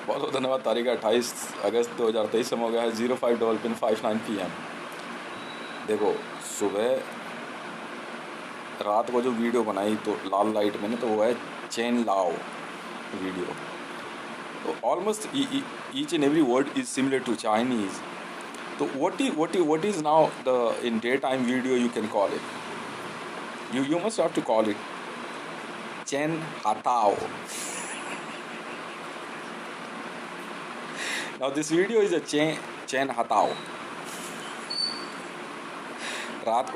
बहुत बहुत धन्यवाद। तारीख 28 अगस्त 2023 से हो गया है 05:59 PM। देखो, सुबह रात को जो वीडियो बनाई तो लाल लाइट में ना, तो वो है चेन लाओ वीडियो। तो almost each and every word is similar to Chinese. तो what is now the in daytime video you can call it? You must have to call it Chen Hatao. Now this video is a Chen Hatao. रात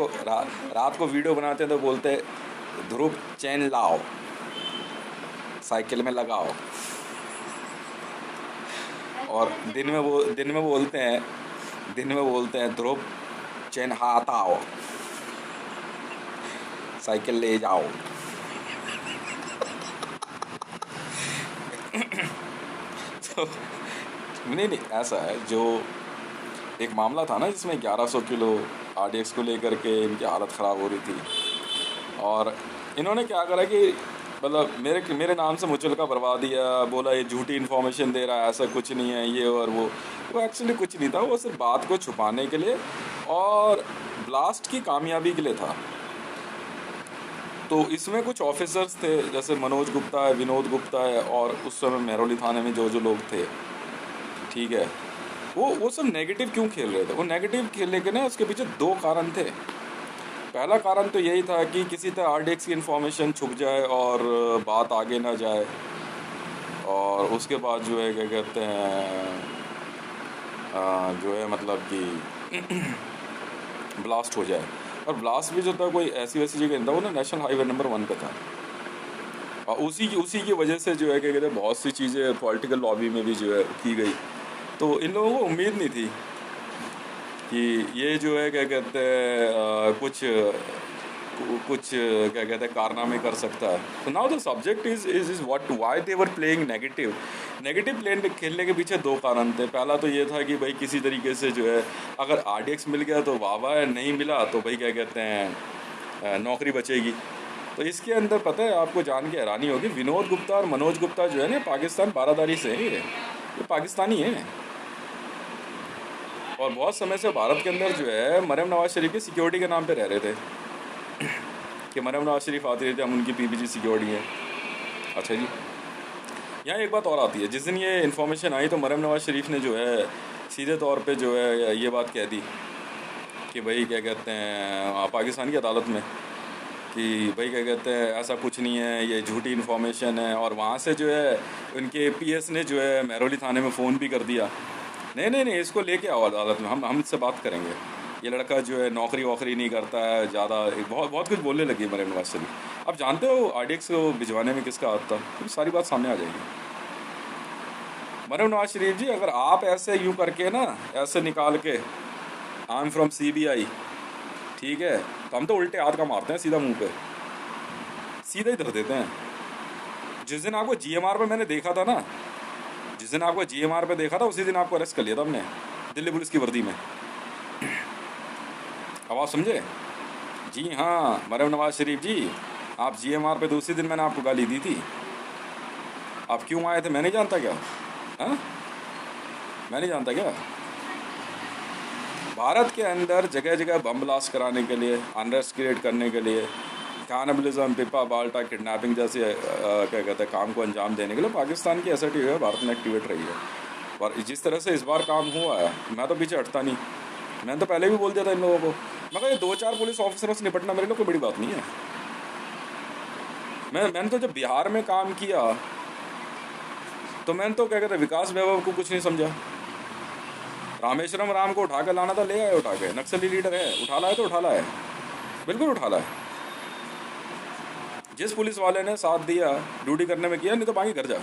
को video बनाते हैं तो बोलते हैं ध्रुव चैन लाओ, cycle में लगाओ। और दिन में बोलते हैं ध्रुव चैन हटाओ, साइकिल ले जाओ। तो नहीं, ऐसा है। जो एक मामला था ना जिसमें 1100 किलो RDX को लेकर के इनकी हालत ख़राब हो रही थी, और इन्होंने क्या करा कि मतलब मेरे नाम से मुचलका भरवा दिया। बोला ये झूठी इन्फॉर्मेशन दे रहा है, ऐसा कुछ नहीं है ये और वो एक्चुअली कुछ नहीं था। वो सिर्फ बात को छुपाने के लिए और ब्लास्ट की कामयाबी के लिए था। तो इसमें कुछ ऑफिसर्स थे, जैसे मनोज गुप्ता है, विनोद गुप्ता है, और उस समय मेहरौली थाने में जो लोग थे, ठीक है, वो सब नेगेटिव क्यों खेल रहे थे? वो नेगेटिव खेलने के ना उसके पीछे दो कारण थे। पहला कारण तो यही था कि किसी तरह RDX की इन्फॉर्मेशन छुप जाए और बात आगे ना जाए, और उसके बाद जो है क्या कहते हैं जो है मतलब कि ब्लास्ट हो जाए। और ब्लास्ट भी जो था कोई ऐसी वैसी जगह नहीं था, वो ना नेशनल हाईवे नंबर 1 पे था। और उसी की वजह से जो है क्या कहते हैं बहुत सी चीज़ें पॉलिटिकल लॉबी में भी जो है की गई। तो इन लोगों को उम्मीद नहीं थी कि ये जो है क्या कहते हैं कुछ क्या कहते हैं कारनामे कर सकता है। तो now the subject is what why they were playing negative plane खेलने के पीछे दो कारण थे। पहला तो ये था कि भाई किसी तरीके से जो है अगर RDX मिल गया तो वाह वाह, नहीं मिला तो भाई क्या कहते हैं नौकरी बचेगी। तो इसके अंदर पता है आपको जान के हैरानी होगी, विनोद गुप्ता और मनोज गुप्ता जो है ना पाकिस्तान बारादारी से है, ये पाकिस्तानी है। और बहुत समय से भारत के अंदर जो है मरियम नवाज शरीफ की सिक्योरिटी के नाम पे रह रहे थे कि मरियम नवाज शरीफ आती रही थी, हम उनकी PPG सिक्योरिटी है। अच्छा जी, यहाँ एक बात और आती है। जिस दिन ये इन्फॉर्मेशन आई तो मरियम नवाज शरीफ ने जो है सीधे तौर पे जो है ये बात कह दी कि भाई क्या कहते हैं पाकिस्तान की अदालत में कि भाई क्या कहते हैं ऐसा कुछ नहीं है, ये झूठी इन्फॉर्मेशन है। और वहाँ से जो है उनके PS ने जो है मेहरौली थाने में फ़ोन भी कर दिया, नहीं इसको लेके आओ अदालत में, हम इससे बात करेंगे। ये लड़का जो है नौकरी वोकरी नहीं करता है, ज़्यादा बहुत कुछ बोलने लगी मरियम नवाज शरीफ। अब जानते हो RDX को भिजवाने में किसका हाथ था? तो सारी बात सामने आ जाएगी। मरियम नवाज शरीफ जी, अगर आप ऐसे यूँ करके ना ऐसे निकाल के आई एम फ्रॉम CBI, ठीक है, तो हम तो उल्टे हाथ का मारते हैं, सीधा मुंह पे सीधा ही धर देते हैं। जिस दिन आपको GMR पे मैंने देखा था ना, जिस दिन आपको GMR पे देखा था उसी दिन आपको अरेस्ट कर लिया था हमने, दिल्ली पुलिस की वर्दी में। आवाज़ समझे? जी हाँ मरियम नवाज शरीफ जी, आप GMR पे दूसरे दिन मैंने आपको गाली दी थी। आप क्यों आए थे मैं नहीं जानता क्या? हाँ, मैं नहीं जानता क्या? भारत के अंदर जगह जगह बम ब्लास्ट कराने के लिए, अनरेस्ट क्रिएट करने के लिए, कैनिबलिज्म, पिपा बाल्टा, किडनैपिंग जैसे क्या कहते हैं काम को अंजाम देने के लिए पाकिस्तान की SIT है भारत में एक्टिवेट रही है। और जिस तरह से इस बार काम हुआ है, मैं तो पीछे हटता नहीं। मैंने तो पहले भी बोल दिया था इन लोगों को, मगर ये 2-4 पुलिस ऑफिसरों से निपटना मेरे लिए कोई बड़ी बात नहीं है। मैंने तो जब बिहार में काम किया तो मैंने तो क्या कहते हैं विकास वैभव को कुछ नहीं समझा। रामेश्वरम राम को उठा कर लाना था, ले आए उठा के। नक्सली लीडर है, उठा लाए तो उठा लाए, बिल्कुल उठा लाए। जिस पुलिस वाले ने साथ दिया ड्यूटी करने में किया, नहीं तो बाकी घर जा।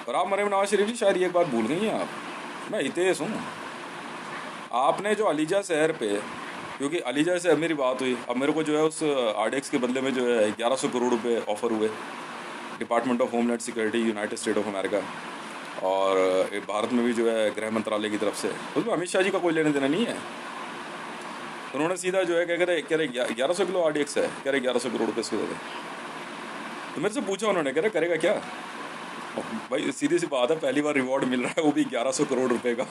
और आप मरियम नवाज शरीफ जी शायद ये एक बात भूल गई हैं आप, मैं हितेश हूँ। आपने जो अलीजा शहर पे, क्योंकि अलीजा से मेरी बात हुई, अब मेरे को जो है उस RDX के बदले में जो है 1100 करोड़ रुपए ऑफर हुए department of homeland security, United state of America, और भारत में भी जो है गृह मंत्रालय की तरफ से। उसमें अमित शाह जी का कोई लेना देना नहीं है। उन्होंने सीधा जो है कह रहे 1100 किलो RDX है, कह रहे 1100 करोड़ रुपये इसके दे। तो मेरे से पूछा उन्होंने, कह रहे करेगा क्या? भाई सीधी सी बात है, पहली बार रिवॉर्ड मिल रहा है, वो भी 1100 करोड़ रुपए का।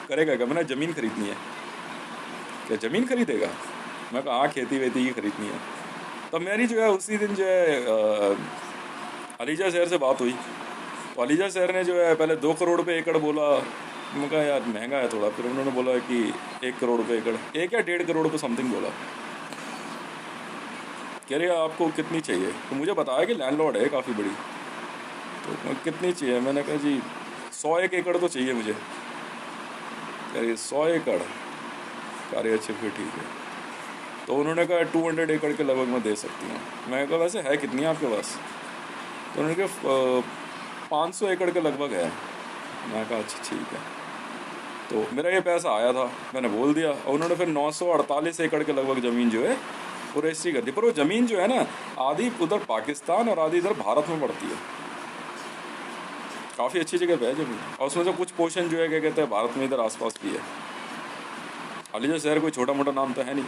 करेगा क्या? मैंने ज़मीन खरीदनी है। क्या ज़मीन खरीदेगा? मैं कहा हाँ, खेती वेती ही खरीदनी है। तो मेरी जो है उसी दिन जो है अलीजा शहर से बात हुई। तो अलीजा शहर ने जो है पहले 2 करोड़ रुपये एकड़ बोला। मैं कहा यार महंगा है थोड़ा। फिर उन्होंने बोला कि 1 करोड़ रुपये एकड़, 1 या 1.5 करोड़ रुपये समथिंग बोला। कह रहे आपको कितनी चाहिए? तो मुझे बताया कि लैंडलॉर्ड है काफ़ी बड़ी। तो कितनी चाहिए? मैंने कहा जी 101 एकड़ तो चाहिए मुझे। कह रही 100 एकड़? कह रही अच्छे फिर ठीक है। तो उन्होंने कहा 200 एकड़ के लगभग मैं दे सकती हूँ। मैं कहा वैसे है कितनी है आपके पास? तो उन्होंने कहा 500 एकड़ के लगभग है। मैं कहा अच्छा ठीक है। तो मेरा ये पैसा आया था, मैंने बोल दिया। और उन्होंने फिर 948 एकड़ के लगभग ज़मीन जो है वो रजिस्ट्री कर दी। पर वो ज़मीन जो है ना, आधी उधर पाकिस्तान और आधी इधर भारत में पड़ती है। काफ़ी अच्छी जगह पे है ज़मीन। और उसमें से कुछ पोर्शन जो है क्या कहते हैं भारत में इधर आसपास भी है। अलीजा शहर कोई छोटा मोटा नाम तो है नहीं।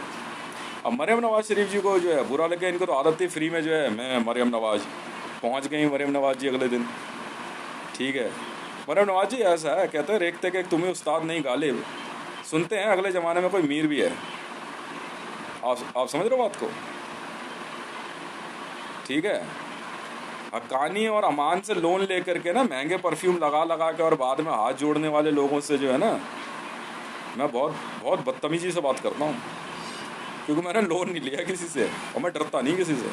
अब मरियम नवाज शरीफ जी को जो है बुरा लगे, इनको तो आदत थी फ्री में जो है मैं मरियम नवाज पहुंच गई। मरियम नवाज जी अगले दिन, ठीक है। मरियम नवाज जी ऐसा है, कहते हैं रेखते कि तुम्हें उस्ताद नहीं गालिब। सुनते हैं अगले ज़माने में कोई मीर भी है। आप समझ रहे हो बात को? ठीक है। हक्कानी और अमान से लोन लेकर के ना, महंगे परफ्यूम लगा लगा के और बाद में हाथ जोड़ने वाले लोगों से जो है ना, मैं बहुत बहुत बदतमीजी से बात करता हूँ। क्योंकि मैंने लोन नहीं लिया किसी से और मैं डरता नहीं किसी से।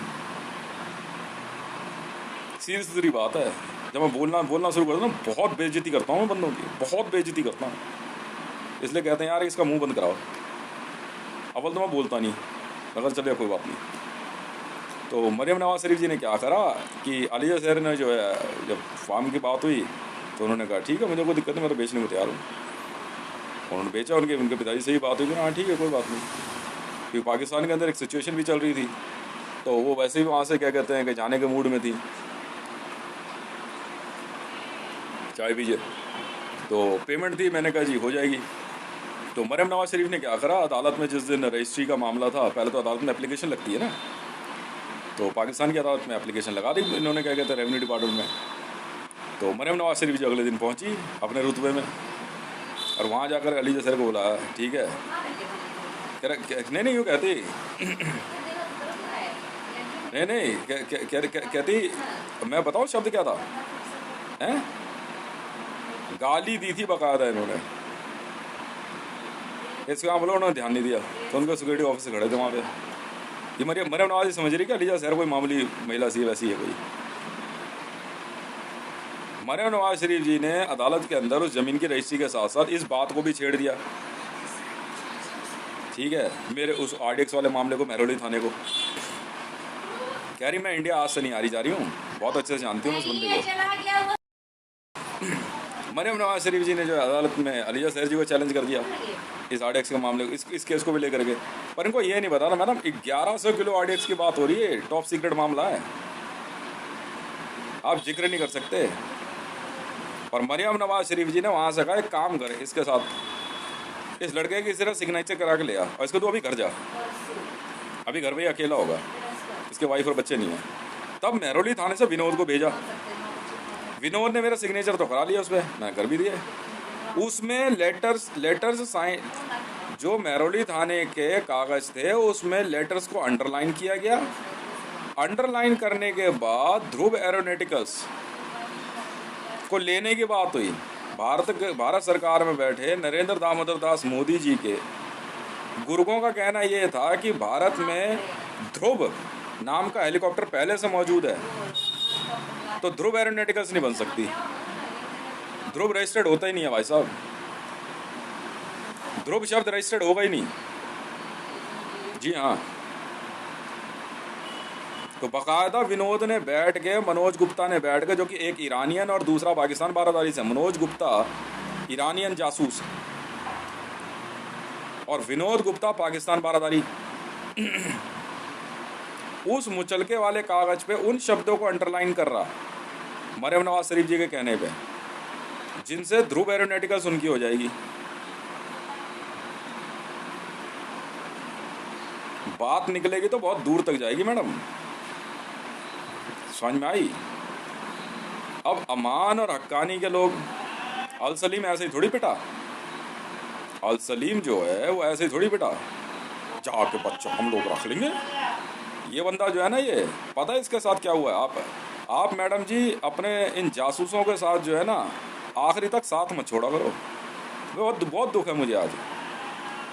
सीधी सीधी बात है। जब मैं बोलना शुरू करता हूँ, बहुत बेइज्जती करता हूँ मैं बंदों की, बहुत बेइज्जती करता हूँ। इसलिए कहते हैं यार इसका मुंह बंद कराओ। अव्वल तो मैं बोलता नहीं, अगर चले कोई बात नहीं। तो मरियम नवाज शरीफ जी ने क्या करा कि अलीजा शहर ने जो है, जब फार्म की बात हुई तो उन्होंने कहा ठीक है मुझे कोई दिक्कत नहीं, मैं तो बेचने को तैयार हूँ। उन्होंने बेचा। उनके पिताजी से ही बात हुई कि हाँ ठीक है कोई बात नहीं। क्योंकि पाकिस्तान के अंदर एक सिचुएशन भी चल रही थी, तो वो वैसे ही वहाँ से क्या कहते हैं कि जाने के मूड में थी। चाय पीजिए। तो पेमेंट थी, मैंने कहा जी हो जाएगी। तो मरियम नवाज शरीफ ने क्या करा, अदालत में जिस दिन रजिस्ट्री का मामला था, पहले तो अदालत में एप्लीकेशन लगती है ना, तो पाकिस्तान की अदालत में एप्लीकेशन लगा दी इन्होंने, क्या कहते हैं रेवेन्यू डिपार्टमेंट में। तो मरियम नवाज शरीफ जी अगले दिन पहुंची अपने रुतबे में, और वहाँ जाकर अलीजा शहर को बुलाया। ठीक है, नहीं नहीं यूँ कहती नहीं कहती, मैं बताऊँ शब्द क्या था? हैं? गाली दी थी बकायदा इन्होंने। इसके मामले उन्होंने ध्यान नहीं दिया, तो उनके सिक्योरिटी ऑफिसर खड़े थे वहाँ पे। ये मरियम नवाज समझ रही क्या अलीजा शहर कोई मामूली महिला सी वैसी है कोई? मरियम नवाज शरीफ जी ने अदालत के अंदर उस ज़मीन की रजिस्ट्री के साथ साथ इस बात को भी छेड़ दिया। ठीक है, मेरे उस RDX वाले मामले को, महरौली थाने को। कह रही मैं इंडिया आज से नहीं आ रही जा रही हूँ, बहुत अच्छे से जानती हूँ उस बंदे को। मरियम नवाज शरीफ जी ने जो अदालत में अलीजा शहर जी को चैलेंज कर दिया इस RDX के मामले को, इस केस को भी लेकर के। पर इनको ये नहीं पता था मैडम 1100 किलो RDX की बात हो रही है, टॉप सीक्रेट मामला है, आप जिक्र नहीं कर सकते। और मरियम नवाज शरीफ जी ने वहाँ से कहा एक काम करे इसके साथ, इस लड़के की सिर्फ सिग्नेचर करा के ले आ, और इसको तो अभी घर जा, अभी घर में ही अकेला होगा, इसके वाइफ और बच्चे नहीं हैं। तब महरौली थाने से विनोद को भेजा। विनोद ने मेरा सिग्नेचर तो करा लिया उस पर, मैं कर भी दिया। उसमें लेटर्स साइन, जो महरौली थाने के कागज़ थे उसमें लेटर्स को अंडरलाइन किया गया। अंडरलाइन करने के बाद ध्रुव एरोनॉटिकल्स को लेने की बात हुई। भारत सरकार में बैठे नरेंद्र दामोदर दास मोदी जी के गुर्गों का कहना यह था कि भारत में ध्रुव नाम का हेलीकॉप्टर पहले से मौजूद है, तो ध्रुव एरोनॉटिकल्स नहीं बन सकती। ध्रुव रजिस्टर्ड होता ही नहीं है भाई साहब, ध्रुव शब्द रजिस्टर्ड होगा ही नहीं। जी हाँ। तो बाकायदा विनोद ने बैठ के, मनोज गुप्ता ने बैठ के, जो कि एक ईरानियन और दूसरा पाकिस्तान बारादारी से, मनोज गुप्ता ईरानियन जासूस और विनोद गुप्ता पाकिस्तान बारादारी, उस मुचलके वाले कागज पे उन शब्दों को अंडरलाइन कर रहा मरियम नवाज शरीफ जी के कहने पे, जिनसे ध्रुव एरोनॉटिकल्स उनकी हो जाएगी। बात निकलेगी तो बहुत दूर तक जाएगी मैडम, समझ में आई? अब अमान और हक्कानी के लोग, अल सलीम ऐसे ही थोड़ी पिटा, अल सलीम जो है वो ऐसे ही थोड़ी पिटा, जाके बच्चा हम लोग रख लेंगे। ये बंदा जो है ना, ये पता है इसके साथ क्या हुआ है? आप मैडम जी अपने इन जासूसों के साथ जो है ना आखिरी तक साथ मत छोड़ा करो। बहुत बहुत दुख है मुझे आज।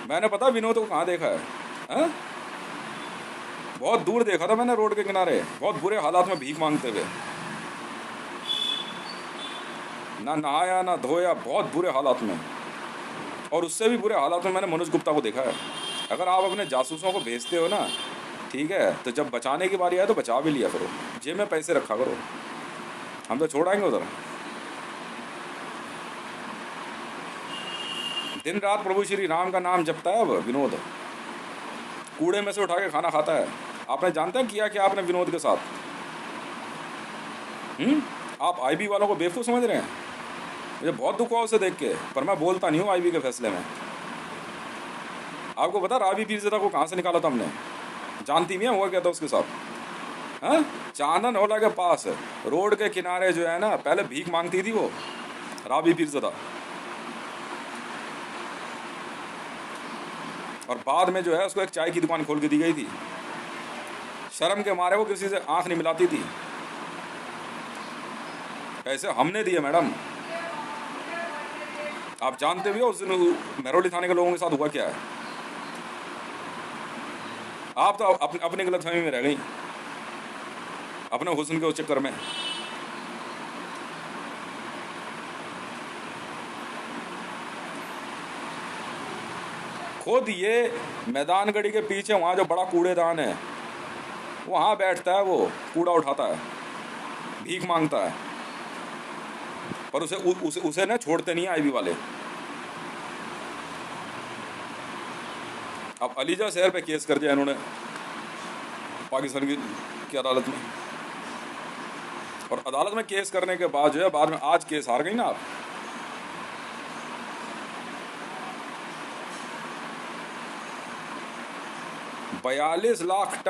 मैंने पता विनोद को कहाँ देखा है? बहुत दूर देखा था मैंने, रोड के किनारे, बहुत बुरे हालात में भीख मांगते हुए, ना नहाया ना धोया, बहुत बुरे हालात में। और उससे भी बुरे हालात में मैंने मनोज गुप्ता को देखा है। अगर आप अपने जासूसों को भेजते हो ना, ठीक है, तो जब बचाने की बारी आए तो बचा भी लिया करो, जेब में पैसे रखा करो, हम तो छोड़ाएंगे उधर। दिन रात प्रभु श्री राम का नाम जपता है अब विनोद, कूड़े में से उठा के खाना खाता है। आपने जानते हैं किया क्या आपने विनोद के साथ? आप आईबी वालों को बेवकूफ़ समझ रहे हैं? मुझे बहुत दुख हुआ उसे देख के, पर मैं बोलता नहीं हूँ आईबी के फैसले में। आपको पता रावी पीरज़ादा को कहाँ से निकाला था हमने? जानती भी है हुआ क्या था उसके साथ? हाँ, चांदन ओला के पास रोड के किनारे जो है ना, पहले भीख मांगती थी वो रावी पीरज़ादा, और बाद में जो है उसको एक चाय की दुकान खोल के दी गई थी। शर्म के मारे वो किसी से आंख नहीं मिलाती थी। पैसे हमने दिए मैडम। आप जानते भी हो उस दिन महरौली थाने के लोगों के साथ हुआ क्या है? आप तो अपनी गलतफहमी में रह गई, अपने हुस्न के उस चक्कर में। खुद ये मैदानगढ़ी के पीछे वहाँ जो बड़ा कूड़ेदान है, वहाँ बैठता है, वो कूड़ा उठाता है, भीख मांगता है, पर उसे ना छोड़ते नहीं आईबी वाले। अब अलीजा शहर पे केस कर दिया इन्होंने पाकिस्तान की अदालत में, और अदालत में केस करने के बाद जो है, बाद में आज केस हार गई ना आप। बयालीस लाख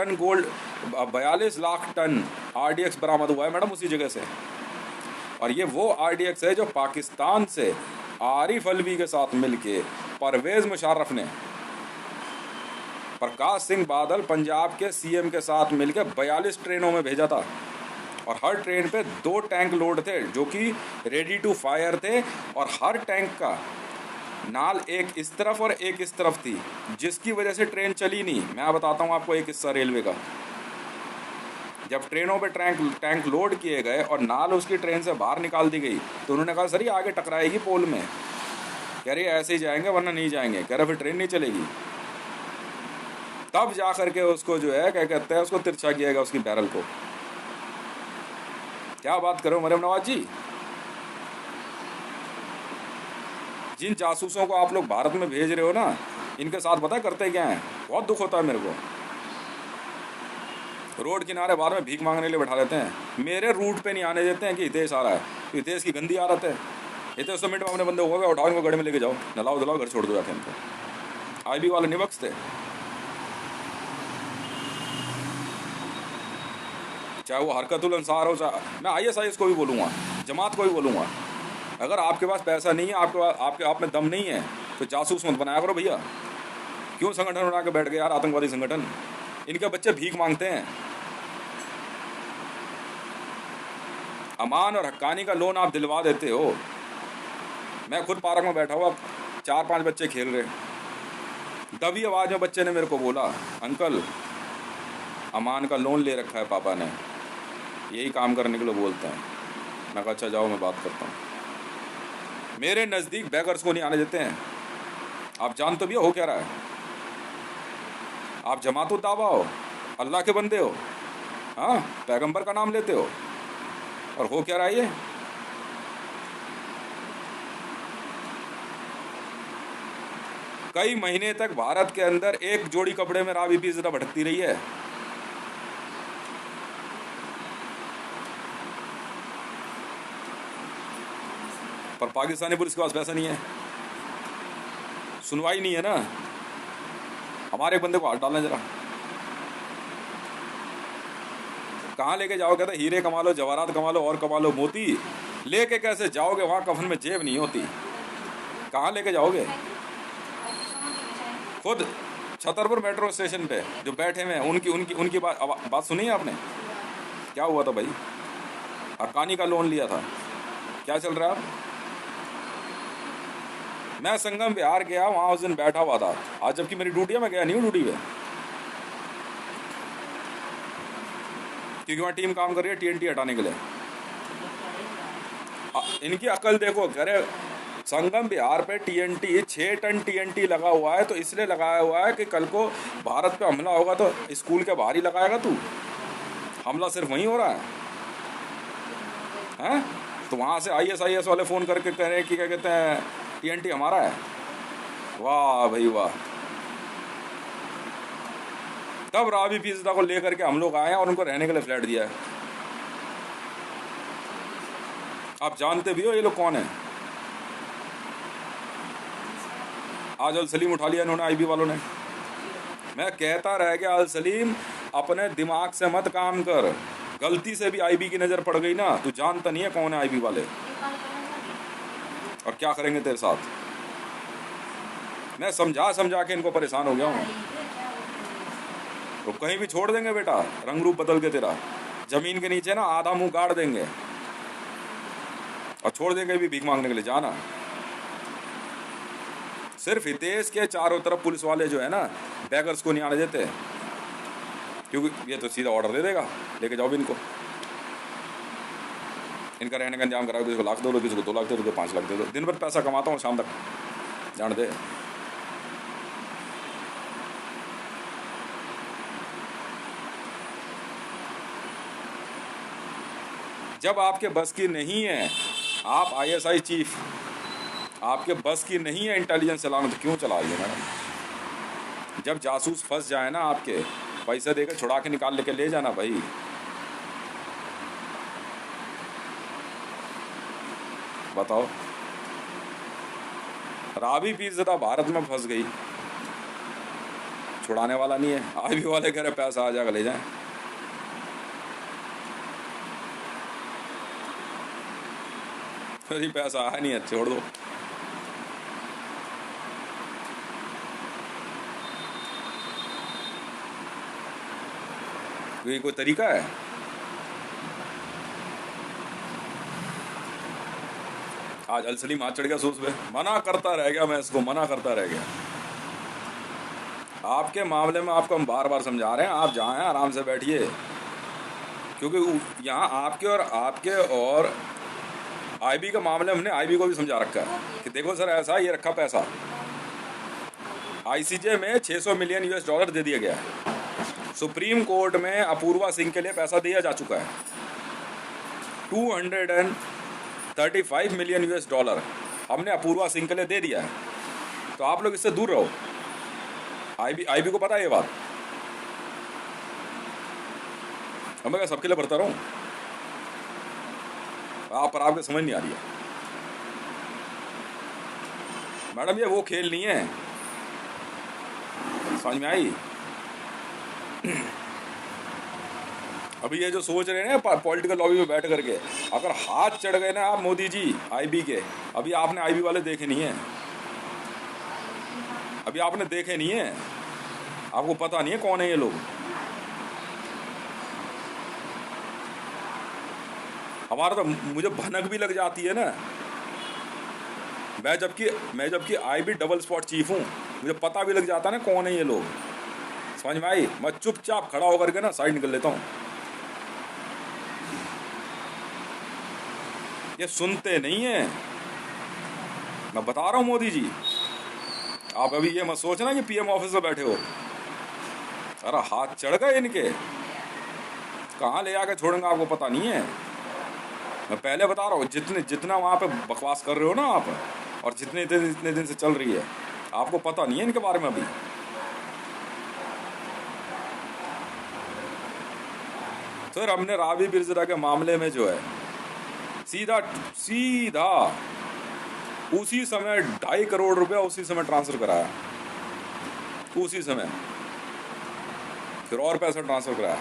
टन आरडीएक्स बरामद हुआ है मैडम उसी जगह से। और ये वो आरडीएक्स है जो पाकिस्तान से आरिफ अलवी के साथ मिलके परवेज मुशर्रफ ने, प्रकाश सिंह बादल पंजाब के सीएम के साथ मिलकर 42 ट्रेनों में भेजा था, और हर ट्रेन पे 2 टैंक लोड थे जो कि रेडी टू फायर थे, और हर टैंक का नाल एक इस तरफ और एक इस तरफ थी, जिसकी वजह से ट्रेन चली नहीं। मैं बताता हूँ आपको एक किस्सा रेलवे का। जब ट्रेनों पे टैंक लोड किए गए और नाल उसकी ट्रेन से बाहर निकाल दी गई, तो उन्होंने कहा सर ये आगे टकराएगी पोल में। कह रही ऐसे ही जाएंगे वरना नहीं जाएंगे। कह रहे फिर ट्रेन नहीं चलेगी। तब जा करके उसको जो है क्या कहते हैं, उसको तिरछा किया गया, उसकी बैरल को। क्या बात करो मरियम नवाज जी। जिन जासूसों को आप लोग भारत में भेज रहे हो ना, इनके साथ पता है करते क्या हैं? बहुत दुख होता है मेरे को। रोड किनारे बाद में भीख मांगने के लिए बैठा लेते हैं, मेरे रूट पे नहीं आने देते हैं कि हितेश आ रहा है, तो हितेश की गंदी आदत है। हितेश 100 मिनट में अपने बंदे होगा, उठाओ इनको गाड़ी में लेके जाओ, नलाओ धुलाओ, घर छोड़ दो जाके इनको। आईबी वाले नहीं बख्शते, चाहे वो हरकतुल अंसार हो, चाहे मैं ISIS को भी बोलूँगा, जमात को भी बोलूँगा। अगर आपके पास पैसा नहीं है, आपके आप में दम नहीं है, तो जासूस मत बनाया करो भैया। क्यों संगठन बना के बैठ गए यार, आतंकवादी संगठन? इनके बच्चे भीख मांगते हैं। अमान और हक्कानी का लोन आप दिलवा देते हो। मैं खुद पार्क में बैठा हुआ, 4-5 बच्चे खेल रहे, दबी आवाज़ में बच्चे ने मेरे को बोला, अंकल अमान का लोन ले रखा है पापा ने, यही काम करने के लिए बोलते हैं। मैं कहा अच्छा जाओ, मैं बात करता हूँ। मेरे नज़दीक बैगर्स को नहीं आने देते हैं। आप जान तो भी हो क्या रहा है? आप जमात दावा हो, अल्लाह के बंदे हो, हाँ, पैगंबर का नाम लेते हो, और हो क्या रहा है ये? कई महीने तक भारत के अंदर एक जोड़ी कपड़े में रावी पीरज़ादा भटकती रही है। पर पाकिस्तानी पुलिस के पास पैसा नहीं है, सुनवाई नहीं है ना। हमारे बंदे को हाथ डालना जरा, कहाँ लेके जाओगे? कहते हीरे कमा लो, जवाहरात कमा लो और कमा लो मोती, लेके कैसे जाओगे? वहाँ कफन में जेब नहीं होती, कहाँ लेके जाओगे? खुद छतरपुर मेट्रो स्टेशन पे जो बैठे हुए हैं उनकी उनकी उनकी बात सुनी है आपने? क्या हुआ था भाई? हक्कानी का लोन लिया था, क्या चल रहा है अब? मैं संगम विहार गया, वहाँ उस दिन बैठा हुआ था, आज जबकि मेरी ड्यूटी है, मैं गया नहीं हूँ ड्यूटी पे, क्योंकि वहाँ टीम काम कर रही है टीएनटी हटाने के लिए। इनकी अकल देखो, करे संगम बिहार पे टीएनटी 6 टन टीएनटी लगा हुआ है, तो इसलिए लगाया हुआ है कि कल को भारत पे हमला होगा तो स्कूल के बाहर ही लगाएगा तू, हमला सिर्फ वहीं हो रहा है? तो वहाँ से आईएसआईएस वाले फ़ोन करके कह रहे हैं कि क्या कहते हैं टीएनटी हमारा है। वाह भाई वाह। तब रावी पीज़दा को लेकर के हम लोग आए हैं और उनको रहने के लिए फ्लैट दिया है। आप जानते भी हो ये लोग कौन है? आज अल सलीम उठा लिया इन्होंने, आईबी वालों ने। मैं कहता रह गया, अल सलीम अपने दिमाग से मत काम कर, गलती से भी आईबी की नज़र पड़ गई ना, तू जानता नहीं है कौन है आईबी वाले और क्या करेंगे तेरे साथ। मैं समझा समझा के इनको परेशान हो गया हूँ। तो कहीं भी छोड़ देंगे बेटा, रंग रूप बदल के तेरा, जमीन के नीचे ना आधा मुंह गाड़ देंगे और छोड़ देंगे भी भीख मांगने के लिए। जाना सिर्फ हितेश के चारों तरफ पुलिस वाले जो है ना, बैगर्स को नहीं आने देते, क्योंकि ये तो सीधा ऑर्डर दे देगा, लेके जाओ भी इनको, इनका रहने का इंतजाम कराओ, किसी को 1 लाख दे दो, किसी को 2 लाख दे दो, 5 लाख दे दो, दिन भर पैसा कमाता हूँ, शाम तक जान दे। जब आपके बस की नहीं है, आप आईएसआई चीफ, आपके बस की नहीं है इंटेलिजेंस चलाना, तो क्यों चला रही है मैडम? जब जासूस फंस जाए ना आपके, पैसे देकर छुड़ा के निकाल लेके ले जाना भाई। बताओ, रावी पीरज़दा भारत में फंस गई, छुड़ाने वाला नहीं है, आईबी वाले कह रहे पैसा आ जाएगा ले जाएं। पैसा आया नहीं है, छोड़ दो। ये कोई तरीका है? आज अल सलीम हाथ चढ़ गया सोच पे, मना करता रह गया, मैं इसको मना करता रह गया। आपके मामले में आपको हम बार बार समझा रहे हैं, आप जहाँ हैं आराम से बैठिए, क्योंकि यहाँ आपके और आईबी के मामले में हमने आईबी को भी समझा रखा है कि देखो सर ऐसा ये रखा पैसा, आईसीजे में $600 मिलियन दे दिया गया है, सुप्रीम कोर्ट में अपूर्वा सिंह के लिए पैसा दिया जा चुका है, $235 मिलियन हमने अपूर्वा सिंह के लिए दे दिया है। तो आप लोग इससे दूर रहो, आईबी को पता है ये बात, मैं क्या सबके लिए भरता रहूं? पर आपको समझ नहीं आ रही है मैडम, ये वो खेल नहीं है, समझ में आई? अभी ये जो सोच रहे हैं ना पॉलिटिकल लॉबी में बैठ करके, अगर हाथ चढ़ गए ना आप मोदी जी आईबी के, अभी आपने आईबी वाले देखे नहीं है, अभी आपने देखे नहीं है, आपको पता नहीं है कौन है ये लोग। हमारा तो मुझे भनक भी लग जाती है ना, मैं जबकि आईबी डबल स्पॉट चीफ हूँ, मुझे पता भी लग जाता है ना कौन है ये लोग, समझ में आई? मैं चुपचाप खड़ा होकर के ना साइड निकल लेता हूँ। ये सुनते नहीं है, मैं बता रहा हूँ मोदी जी, आप अभी ये मत सोचना कि पीएम ऑफिस में बैठे हो। अरे हाथ चढ़ गए इनके, कहाँ ले आके छोड़ेंगे आपको पता नहीं है। मैं पहले बता रहा हूँ, जितना वहाँ पे बकवास कर रहे हो ना आप, और जितने दिन से चल रही है, आपको पता नहीं है इनके बारे में अभी। सर हमने रावी पीरज़दा के मामले में जो है सीधा उसी समय 2.5 करोड़ रुपया उसी समय ट्रांसफर कराया, उसी समय, फिर और पैसा ट्रांसफर कराया।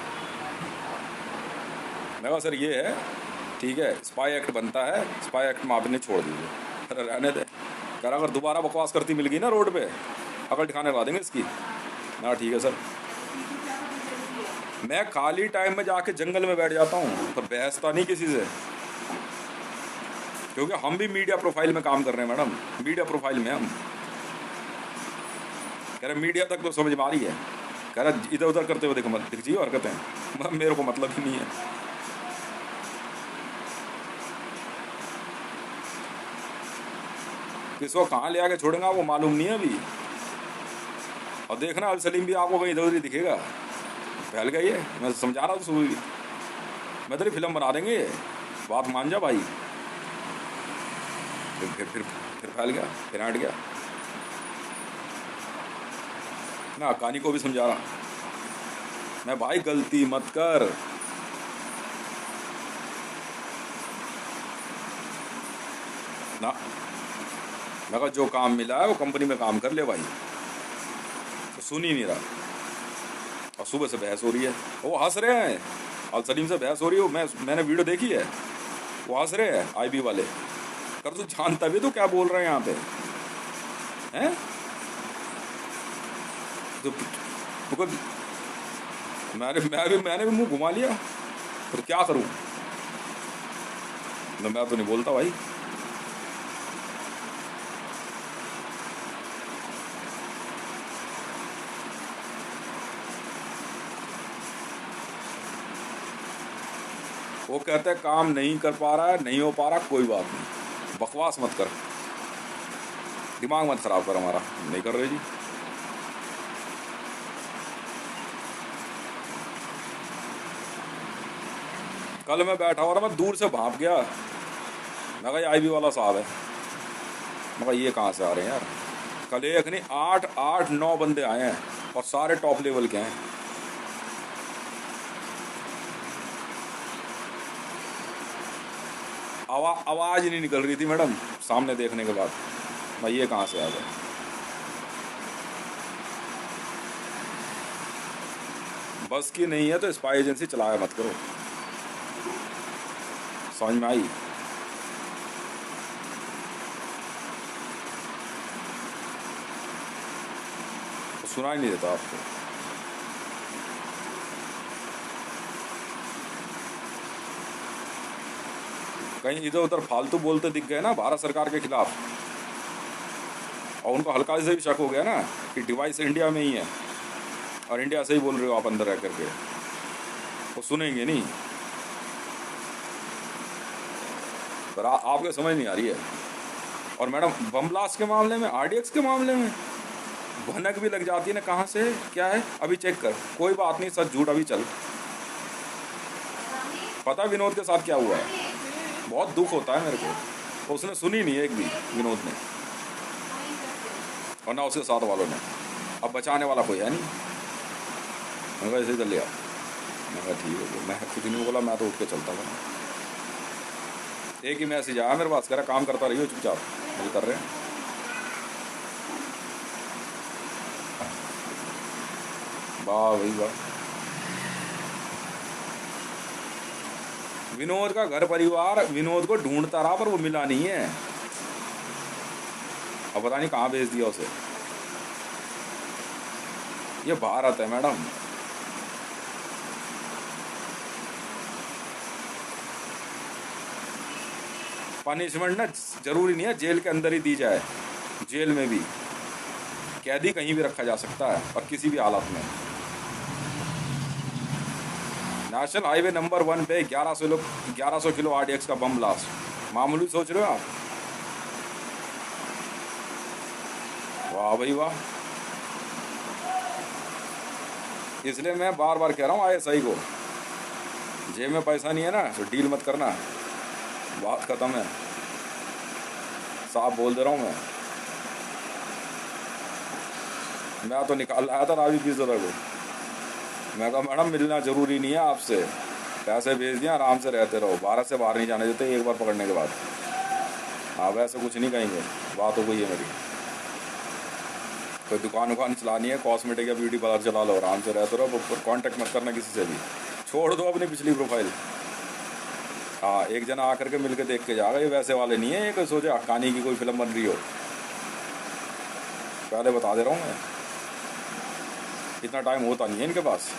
मैं कहा सर ये है, ठीक है, स्पाई एक्ट बनता है, स्पाई एक्ट में आपने छोड़ दीजिए। अरे रहने दे। कह रहा अगर दोबारा बकवास करती मिल गई ना रोड पे, अकल ठिकाने लगा देंगे इसकी। ना ठीक है सर। मैं खाली टाइम में जाके जंगल में बैठ जाता हूँ, पर बहसता नहीं किसी से, क्योंकि हम भी मीडिया प्रोफाइल में काम कर रहे हैं मैडम, मीडिया प्रोफाइल में हम। कह रहे मीडिया तक तो समझ में आ रही है। कह रहा इधर उधर करते हुए देखो मत दिखिए हरकतें, मेरे को मतलब ही नहीं है। किसको कहाँ ले आके छोड़ेगा वो मालूम नहीं है अभी। और देखना अल सलीम भी आपको कहीं इधर उधर ही दिखेगा, फैल गई है। मैं समझा रहा हूँ सुबह, मैं तेरी फिल्म बना देंगे, बात मान जा भाई। फिर फैल गया, फिर हट गया ना। कहानी को भी समझा रहा मैं, भाई गलती मत कर। ना मैं कहा जो काम मिला है वो कंपनी में काम कर ले भाई। तो सुन ही नहीं रहा, और सुबह से बहस हो रही है, वो हंस रहे हैं। अल सलीम से बहस हो रही है, मैंने वीडियो देखी है, वो हंस रहे हैं आईबी वाले। कर तू जानता भी तो क्या बोल रहे हैं यहाँ पे हैं? तो मैंने भी मुंह घुमा लिया, तो क्या करूं? मैं तो नहीं बोलता भाई। वो कहते हैं काम नहीं कर पा रहा है, नहीं हो पा रहा, कोई बात नहीं, बकवास मत कर, दिमाग मत खराब कर हमारा। नहीं कर रहे जी। कल मैं बैठा हुआ था, मैं दूर से भाप गया। मैं कहा आईबी वाला साहब है। मैं कहा ये कहाँ से आ रहे हैं यार? कल एक नहीं 8 9 बंदे आए हैं, और सारे टॉप लेवल के हैं। आवाज नहीं निकल रही थी मैडम सामने देखने के बाद। मैं ये कहाँ से आ गया? बस की नहीं है तो स्पाई एजेंसी चलाया मत करो, समझ में आई? तो सुना ही नहीं देता आपको। कहीं इधर उधर फालतू बोलते दिख गए ना भारत सरकार के खिलाफ, और उनको हल्का से भी शक हो गया ना कि डिवाइस इंडिया में ही है, और इंडिया से ही बोल रहे हो आप अंदर रह करके, वो सुनेंगे नहीं। पर आपको समझ नहीं आ रही है। और मैडम बम ब्लास्ट के मामले में, आरडीएक्स के मामले में भनक भी लग जाती है ना, कहाँ से क्या है अभी चेक कर। कोई बात नहीं, सच झूठ अभी चल। पता विनोद के साथ क्या हुआ है? बहुत दुख होता है मेरे को, तो उसने सुनी नहीं एक भी, विनोद ने, और ना उसके साथ वालों ने। अब बचाने वाला कोई है नहीं। मैं ऐसे ही कर लिया। मैं कहा ठीक है, मैं खुद नहीं बोला, मैं तो उठ के चलता था। एक ही मैसेज आया मेरे पास, कह रहा काम करता रहिए चुपचाप, मुझे कर रहे हैं। वाह भाई वाह। विनोद का घर परिवार विनोद को ढूंढता रहा, पर वो मिला नहीं है। अब पता नहीं कहाँ भेज दिया उसे। ये भारत है मैडम। पनिशमेंट ना जरूरी नहीं है जेल के अंदर ही दी जाए, जेल में भी कैदी कहीं भी रखा जा सकता है, और किसी भी हालत में। नेशनल हाईवे नंबर 1 पे 1100 किलो आरडीएक्स का बम ब्लास्ट, मामूली सोच रहे हो आप? वाह भाई वाह। इसलिए मैं बार बार कह रहा हूँ आईएसआई को, जेब में पैसा नहीं है ना तो डील मत करना, बात खत्म है। साफ बोल दे रहा हूँ मैं तो निकाल आया था रावी की जरा को। मैं कहा मैडम मिलना जरूरी नहीं है आपसे, पैसे भेज दिया, आराम से रहते रहो, भारत से बाहर नहीं जाने देते एक बार पकड़ने के बाद। हाँ वैसे कुछ नहीं कहेंगे, बात हो गई है मेरी। कोई दुकान चलानी है, कॉस्मेटिक या ब्यूटी पार्लर चला लो, आराम से रहते रहो, कांटेक्ट मत करना किसी से भी, छोड़ दो अपनी पिछली प्रोफाइल। हाँ, एक जना आकर के मिल के देख के जाएगा, ये वैसे वाले नहीं है, एक सोचे हक्कानी की कोई फिल्म बन रही हो। पहले बता दे रहा हूँ मैं, इतना टाइम होता नहीं है इनके पास।